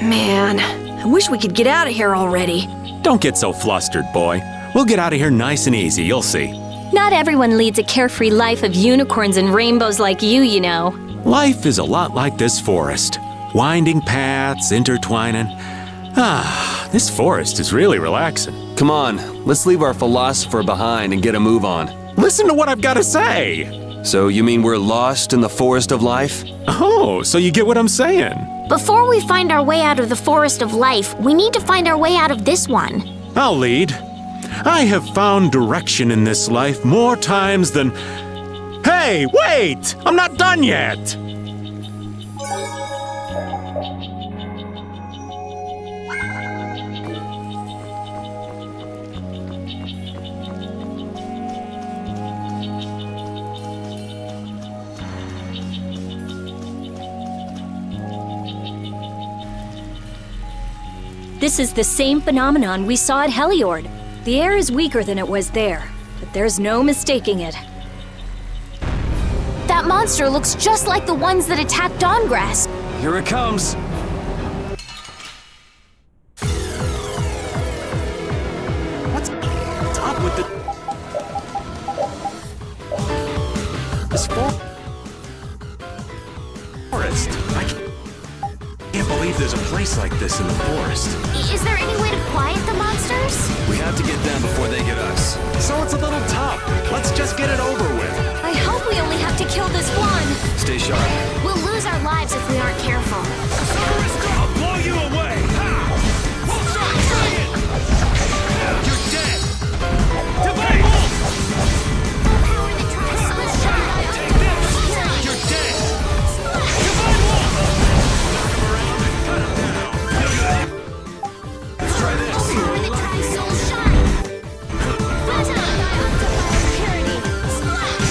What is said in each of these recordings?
Man, I wish we could get out of here already. Don't get so flustered, boy. We'll get out of here nice and easy, you'll see. Not everyone leads a carefree life of unicorns and rainbows like you know. Life is a lot like this forest. Winding paths, intertwining. Ah, this forest is really relaxing. Come on, let's leave our philosopher behind and get a move on. Listen to what I've got to say. So you mean we're lost in the forest of life? Oh, so you get what I'm saying. Before we find our way out of the forest of life, we need to find our way out of this one. I'll lead. I have found direction in this life more times than... Hey, wait! I'm not done yet! This is the same phenomenon we saw at Heliord. The air is weaker than it was there, but there's no mistaking it. That monster looks just like the ones that attacked DAHNGREST. Here it comes. What's up with this forest? I can't believe there's a place like this in the forest. Is there any way to quiet the monsters? We have to get them before they get us. So it's a little tough. Let's just get it over with. I hope we only have to kill this one. Stay sharp. We'll lose our lives if we aren't careful. I'll blow you away! Ha! Won't stop trying! You're dead! Divine Wolf! Power that tries split shot. Take this! You're dead! Divine Wolf! Knock him around and cut him down. Let's try this. Power that tries soul shot. Platina! Purity. Splash!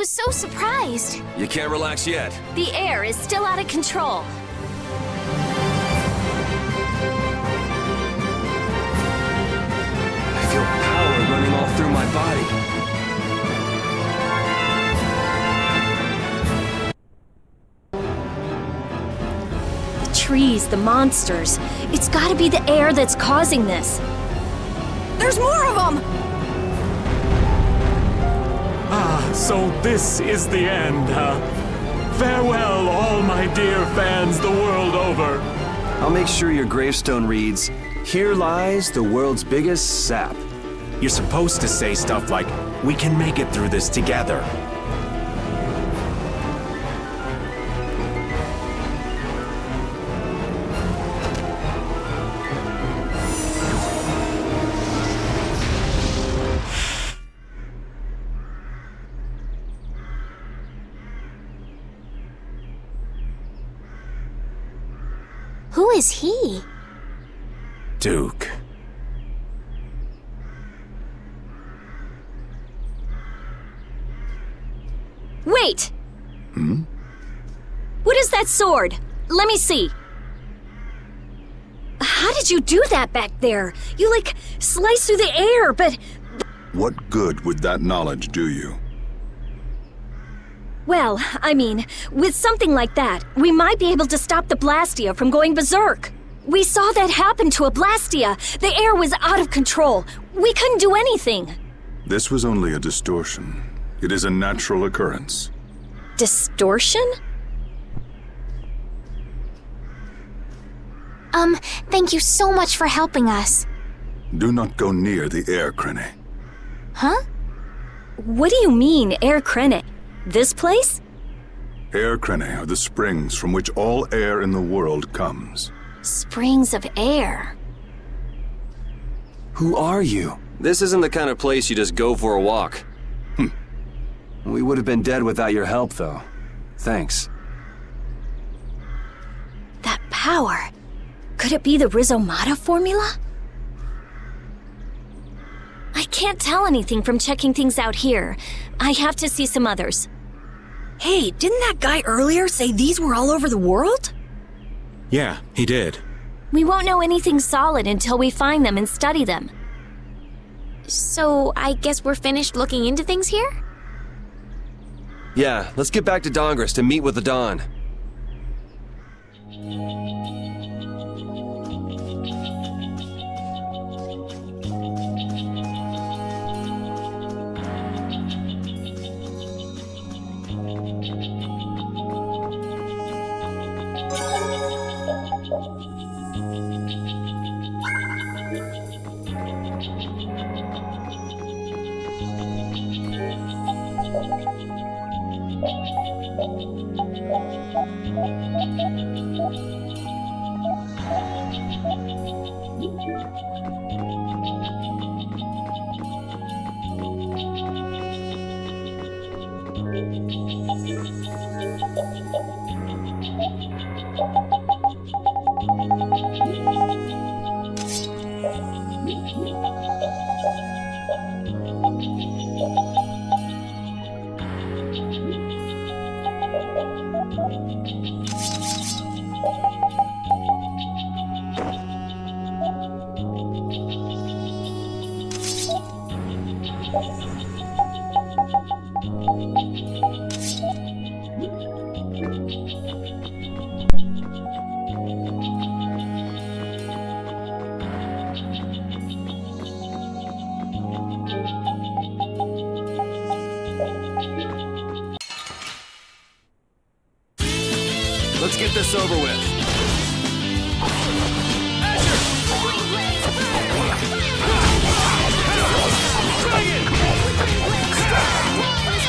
was so surprised. You can't relax yet. The air is still out of control. I feel power running all through my body. The trees, the monsters. It's gotta be the air that's causing this. There's more of them! Ah, so this is the end, huh? Farewell, all my dear fans the world over. I'll make sure your gravestone reads, "Here lies the world's biggest sap." You're supposed to say stuff like, "We can make it through this together." Who is he? Duke. Wait! What is that sword? Let me see. How did you do that back there? You, like, sliced through the air, but... What good would that knowledge do you? Well, I mean, with something like that, we might be able to stop the Blastia from going berserk. We saw that happen to a Blastia. The air was out of control. We couldn't do anything. This was only a distortion. It is a natural occurrence. Distortion? Thank you so much for helping us. Do not go near the air, Krene. Huh? What do you mean, Air Krene? This place? Air Krene are the springs from which all air in the world comes. Springs of air. Who are you? This isn't the kind of place you just go for a walk. We would have been dead without your help, though. Thanks. That power. Could it be the Rizomata formula? I can't tell anything from checking things out here. I have to see some others. Hey, didn't that guy earlier say these were all over the world? Yeah, he did. We won't know anything solid until we find them and study them. So, I guess we're finished looking into things here? Yeah, let's get back to DAHNGREST and meet with the Dawn. Let's get this over with.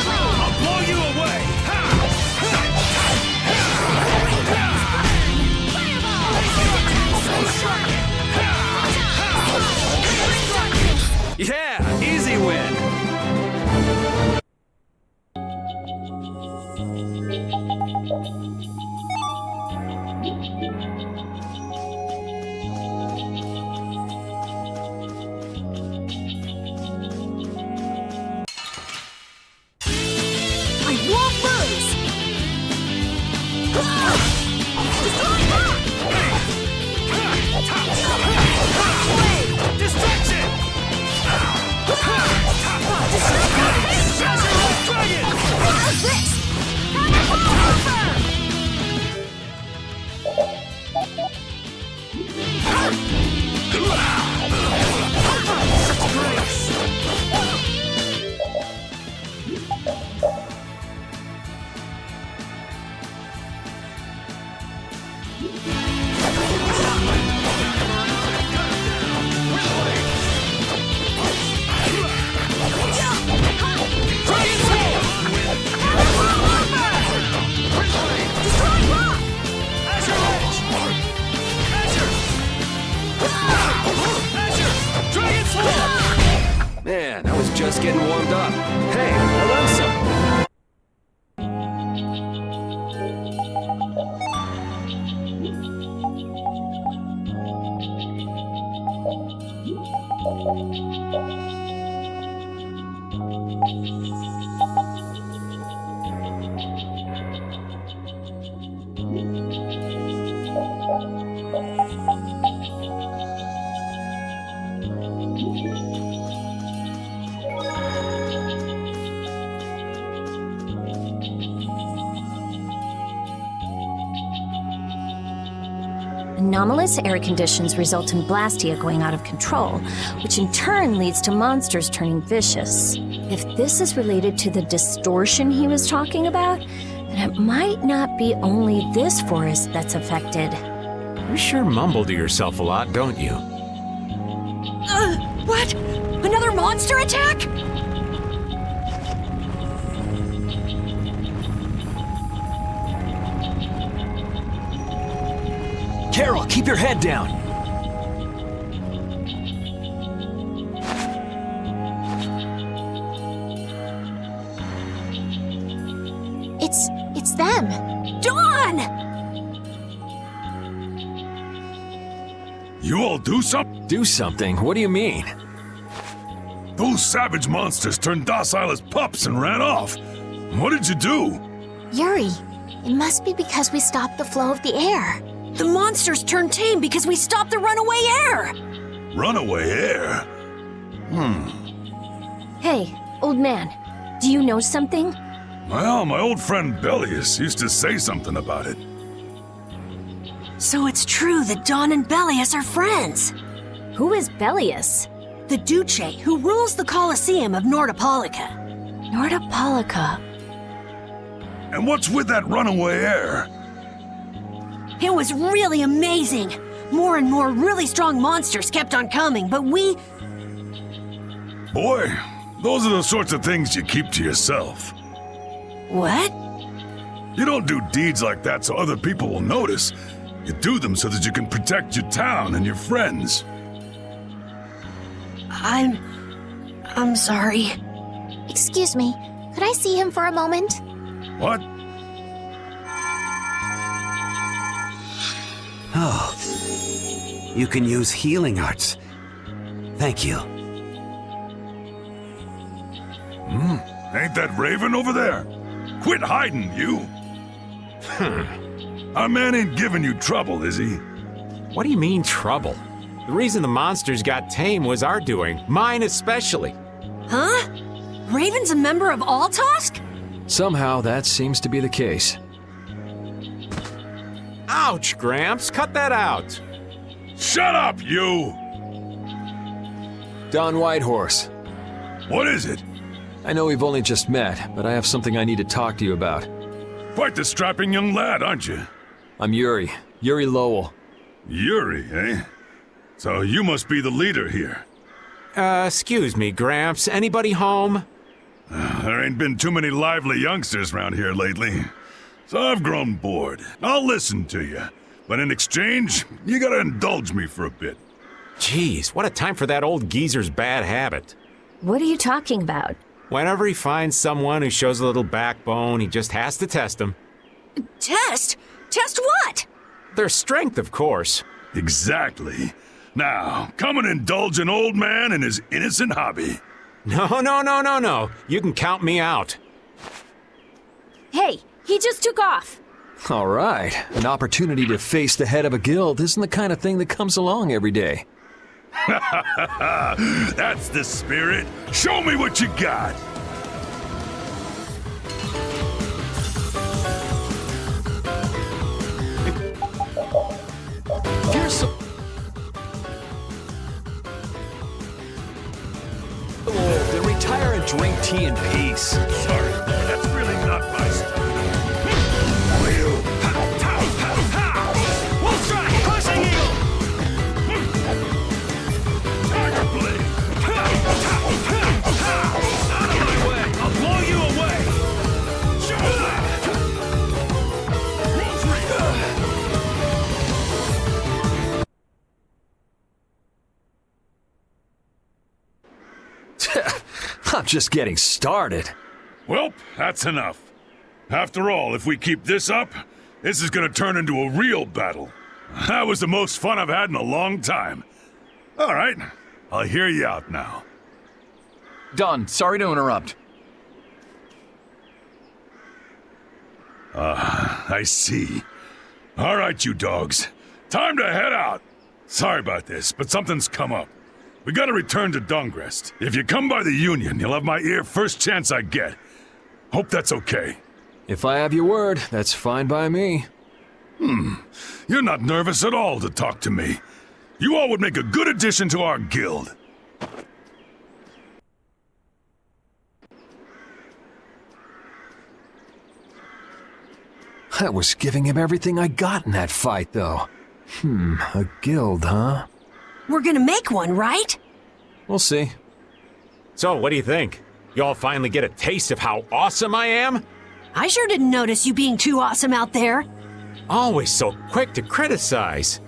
I'll blow you away! Yeah, easy win. warmed up. Hey, I learned something. Anomalous air conditions result in Blastia going out of control, which in turn leads to monsters turning vicious. If this is related to the distortion he was talking about, then it might not be only this forest that's affected. You sure mumble to yourself a lot, don't you? What? Another monster attack? Carol, keep your head down. It's them. Dawn! You all do something? Do something? What do you mean? Those savage monsters turned docile as pups and ran off. What did you do? Yuri, it must be because we stopped the flow of the air. The monsters turned tame because we stopped the runaway air! Runaway air? Hey, old man, do you know something? Well, my old friend Bellius used to say something about it. So it's true that Dawn and Bellius are friends. Who is Bellius? The Duce who rules the Colosseum of Nordopolica. Nordopolica. And what's with that runaway air? It was really amazing. More and more really strong monsters kept on coming, but we... Boy, those are the sorts of things you keep to yourself. What? You don't do deeds like that so other people will notice. You do them so that you can protect your town and your friends. I'm sorry. Excuse me, could I see him for a moment? What? Oh, you can use healing arts. Thank you. Ain't that Raven over there? Quit hiding, you! Our man ain't giving you trouble, is he? What do you mean, trouble? The reason the monsters got tame was our doing. Mine especially. Huh? Raven's a member of Altosk? Somehow that seems to be the case. Ouch, Gramps. Cut that out. Shut up, you! Don Whitehorse. What is it? I know we've only just met, but I have something I need to talk to you about. Quite the strapping young lad, aren't you? I'm Yuri. Yuri Lowell. Yuri, eh? So you must be the leader here. Excuse me, Gramps. Anybody home? There ain't been too many lively youngsters around here lately. So I've grown bored. I'll listen to you. But in exchange, you gotta indulge me for a bit. Jeez, what a time for that old geezer's bad habit. What are you talking about? Whenever he finds someone who shows a little backbone, he just has to test them. Test? Test what? Their strength, of course. Exactly. Now, come and indulge an old man in his innocent hobby. No. You can count me out. Hey, he just took off. All right. An opportunity to face the head of a guild isn't the kind of thing that comes along every day. That's the spirit. Show me what you got. Here's some... Then retire and drink tea in peace. Sorry, that's really not my style. Wolf strike! Crushing eagle! Tiger blade! Out of my way! I'll blow you away! I'm just getting started. Well, that's enough. After all, if we keep this up, this is gonna turn into a real battle. That was the most fun I've had in a long time. All right, I'll hear you out now. Don, sorry to interrupt. I see. All right, you dogs. Time to head out. Sorry about this, but something's come up. We gotta return to DAHNGREST. If you come by the Union, you'll have my ear first chance I get. Hope that's okay. If I have your word, that's fine by me. You're not nervous at all to talk to me. You all would make a good addition to our guild. I was giving him everything I got in that fight, though. A guild, huh? We're gonna make one, right? We'll see. So, what do you think? You all finally get a taste of how awesome I am? I sure didn't notice you being too awesome out there. Always so quick to criticize.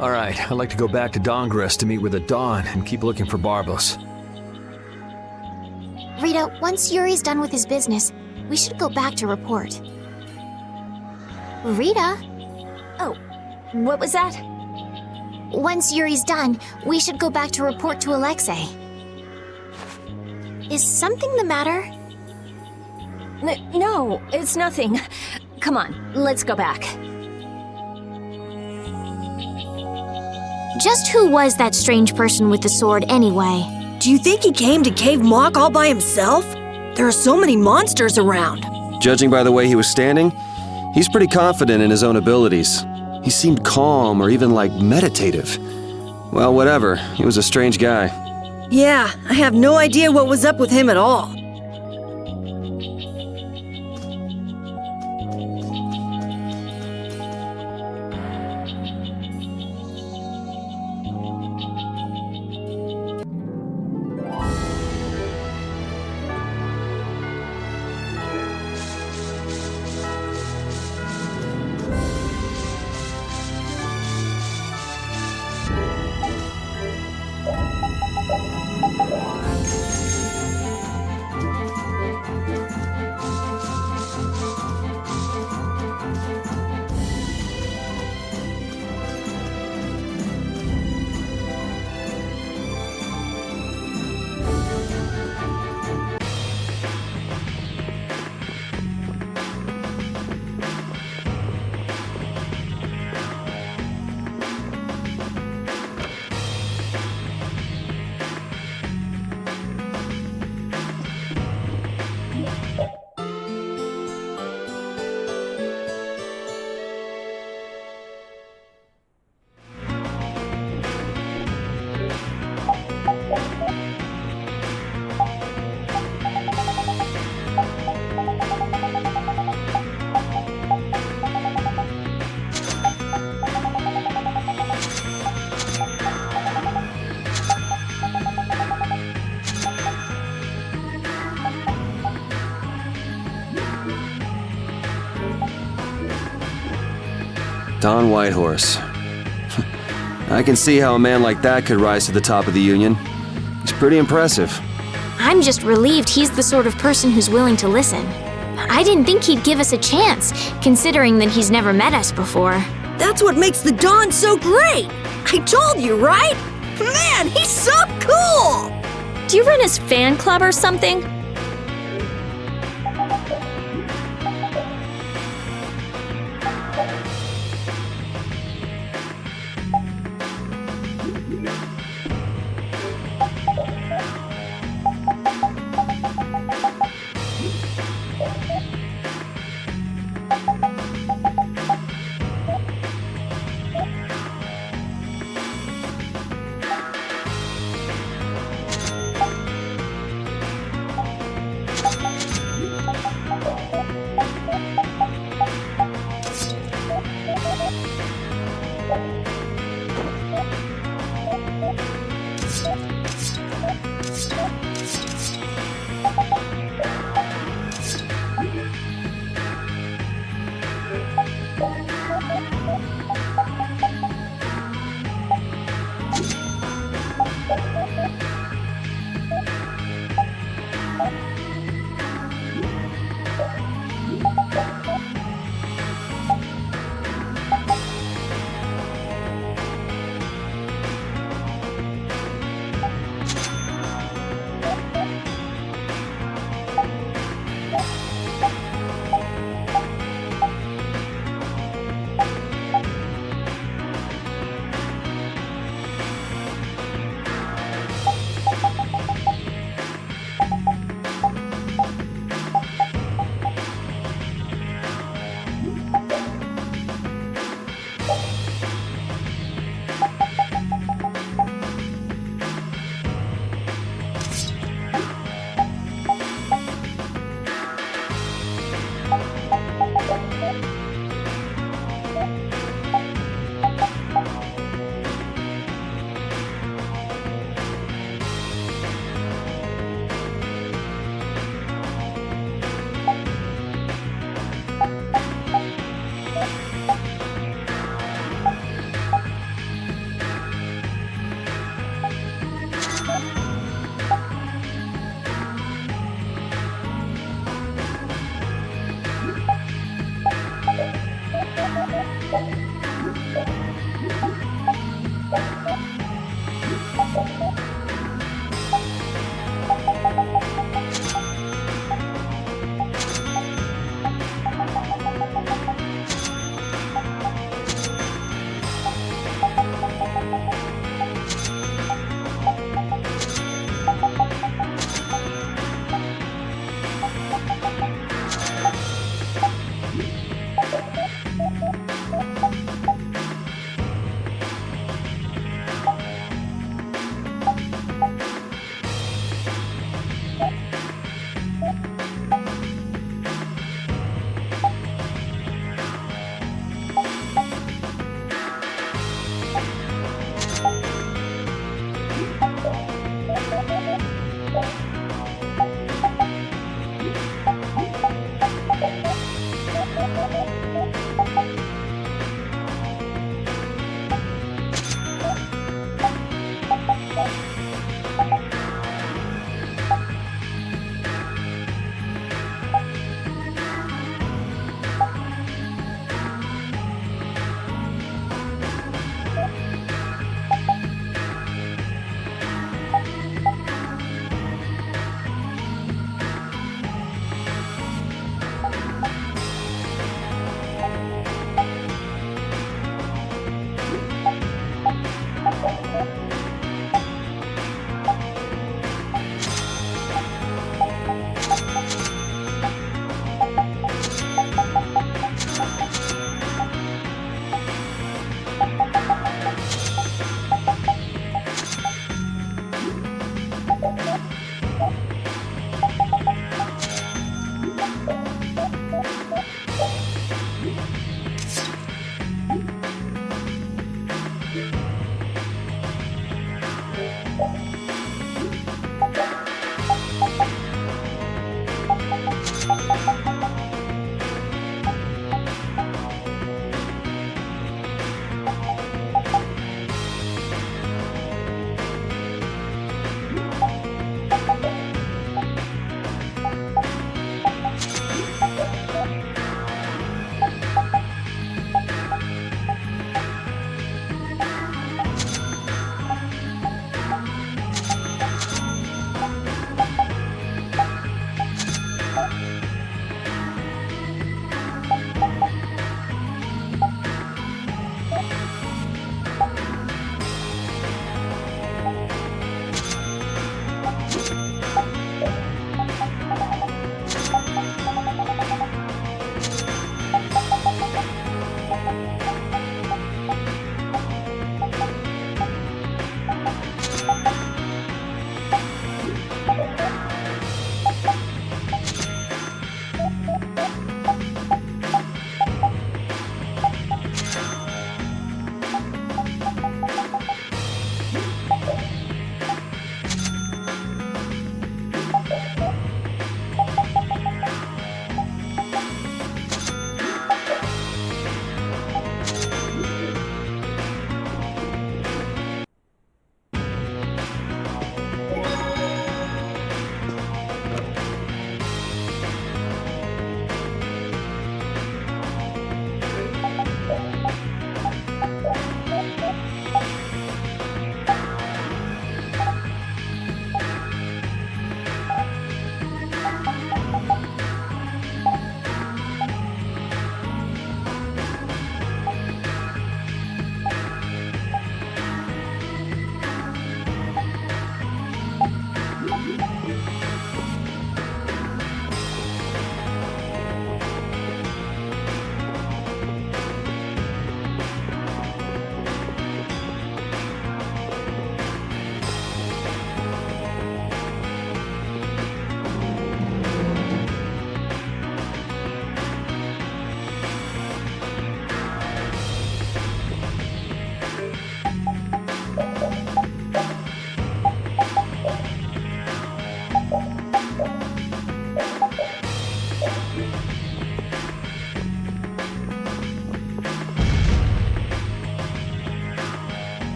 All right, I'd like to go back to DAHNGREST to meet with the Dawn and keep looking for Barbos. Rita, once Yuri's done with his business, we should go back to report. Rita? Oh, what was that? Once Yuri's done, we should go back to report to Alexei. Is something the matter? No, it's nothing. Come on, let's go back. Just who was that strange person with the sword anyway? Do you think he came to Cave Mock all by himself? There are so many monsters around. Judging by the way he was standing, he's pretty confident in his own abilities. He seemed calm or even like meditative. Well, whatever. He was a strange guy. Yeah, I have no idea what was up with him at all. Don Whitehorse. I can see how a man like that could rise to the top of the Union. He's pretty impressive. I'm just relieved he's the sort of person who's willing to listen. I didn't think he'd give us a chance, considering that he's never met us before. That's what makes the Dawn so great! I told you, right? Man, he's so cool! Do you run his fan club or something?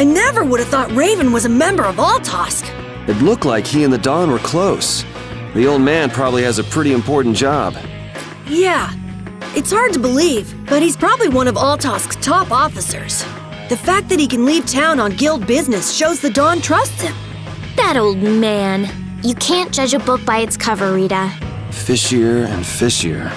I never would have thought Raven was a member of Altosk. It looked like he and the Don were close. The old man probably has a pretty important job. Yeah, it's hard to believe, but he's probably one of Altosk's top officers. The fact that he can leave town on guild business shows the Don trusts him. That old man. You can't judge a book by its cover, Rita. Fishier and fishier.